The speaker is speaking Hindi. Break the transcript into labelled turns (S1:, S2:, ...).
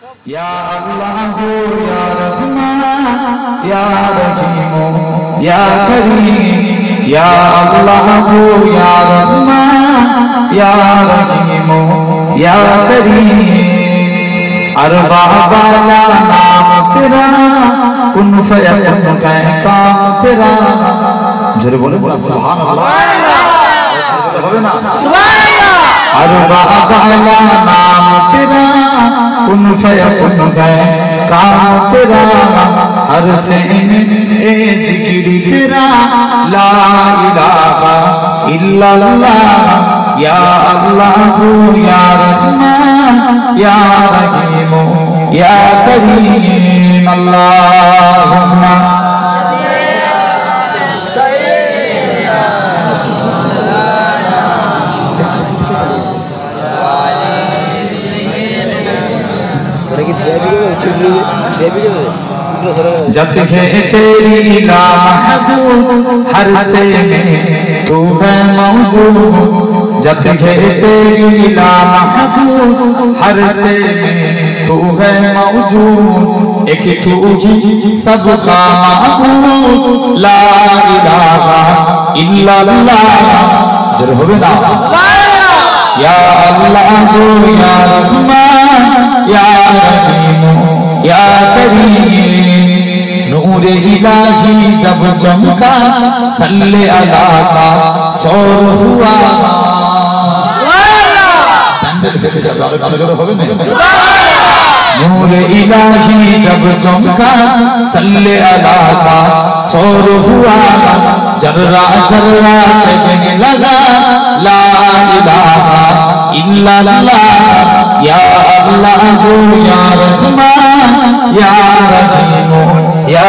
S1: या अल्लाह या रहमान या रहीम या करीम या अल्लाह या रहमान या रहीम या करीम अरबा वाला नाम तेरा कुन फयकुन है काम तेरा जरूर बोले सुभान अल्लाह होवे ना सुभान अल्लाह अरबा वाला नाम तेरा कुन फयकुन है काम तेरा हर से ए जिक्र तेरा ला इलाहा इल्लल्लाह या अल्लाह या रहमान या रहीम या करीम अल्लाहुम्मा जब है तेरी ला महबूब हर से में तू है मौजूद जब है तेरी ला महबूब हर से में तू है मौजूद एक तू ही सबका महबूब ला इलाहा इल्लल्लाह जरूर होवे ना या अल्लाह या रहमान या रहीम या करीम नूर इलाही जब चमका सल्ले अला का शोर हुआ नूर इलाही जब चमका सल्ले अला का शोर हुआ जर्रा जर्रा कहने लगा ला इलाहा इल्लल्लाह या अल्लाह या रहमान या रहीम या